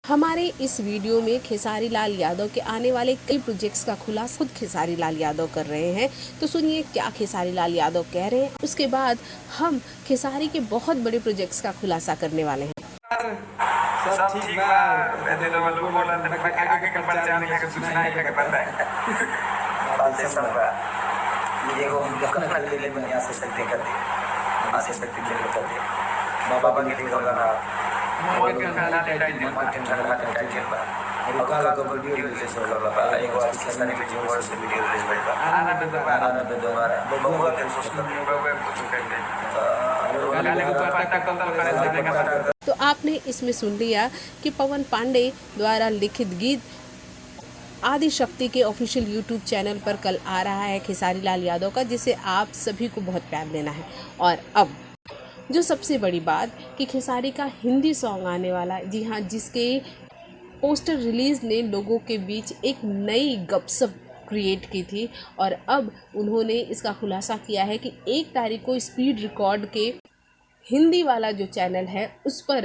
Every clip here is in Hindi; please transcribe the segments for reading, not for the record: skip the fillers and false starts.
हमारे इस वीडियो में खेसारी लाल यादव के आने वाले कई प्रोजेक्ट्स का खुलासा खुद खेसारी लाल यादव कर रहे हैं। तो सुनिए क्या खेसारी लाल यादव कह रहे हैं। उसके बाद हम खेसारी के बहुत बड़े प्रोजेक्ट्स का खुलासा करने वाले हैं। सब ठीक बा। वैसे तो लोग बोला था कि आगे के परिचय में के सूचना है के पता है। बातें सब बा। ये वो दुकान वाले ले में आ सकते कर दे। आ सकते ले कर दे। बाबा के देखो ना। मार्केट का खाना टाइटल मार्केट का खाना टाइटल बा। और काला को वीडियो रिलीज हो रहा बा। एक बार किसी ने वीडियो वर्ड से वीडियो रिलीज बा। आना पे दोबारा बबुआ के पोस्ट में बबुआ कुछ कर दे। गाने को पता कल करे जाने का। तो आपने इसमें सुन लिया कि पवन पांडे द्वारा लिखित गीत आदि शक्ति के ऑफिशियल यूट्यूब चैनल पर कल आ रहा है खेसारी लाल यादव का, जिसे आप सभी को बहुत प्यार देना है। और अब जो सबसे बड़ी बात कि खेसारी का हिंदी सॉन्ग आने वाला है। जी हाँ, जिसके पोस्टर रिलीज ने लोगों के बीच एक नई गपशप क्रिएट की थी और अब उन्होंने इसका खुलासा किया है कि 1 तारीख को स्पीड रिकॉर्ड के हिंदी वाला जो चैनल है उस पर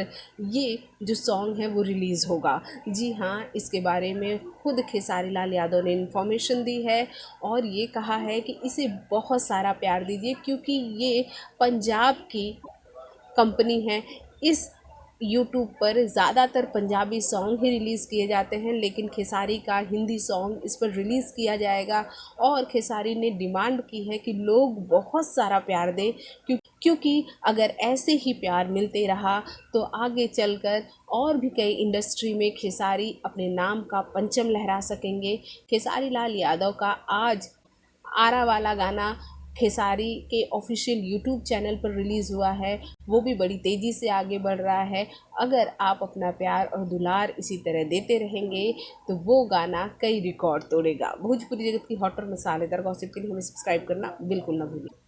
ये जो सॉन्ग है वो रिलीज़ होगा। जी हाँ, इसके बारे में खुद खेसारी लाल यादव ने इन्फॉर्मेशन दी है और ये कहा है कि इसे बहुत सारा प्यार दीजिए क्योंकि ये पंजाब की कंपनी है। इस यूट्यूब पर ज़्यादातर पंजाबी सॉन्ग ही रिलीज़ किए जाते हैं, लेकिन खेसारी का हिंदी सॉन्ग इस पर रिलीज़ किया जाएगा और खेसारी ने डिमांड की है कि लोग बहुत सारा प्यार दें क्योंकि अगर ऐसे ही प्यार मिलते रहा तो आगे चलकर और भी कई इंडस्ट्री में खेसारी अपने नाम का परचम लहरा सकेंगे। खेसारी लाल यादव का आज आरा वाला गाना खेसारी के ऑफिशियल यूट्यूब चैनल पर रिलीज़ हुआ है, वो भी बड़ी तेज़ी से आगे बढ़ रहा है। अगर आप अपना प्यार और दुलार इसी तरह देते रहेंगे तो वो गाना कई रिकॉर्ड तोड़ेगा। भोजपुरी जगत की हॉट और मसालेदार गॉसिप के लिए हमें सब्सक्राइब करना बिल्कुल ना भूलिए।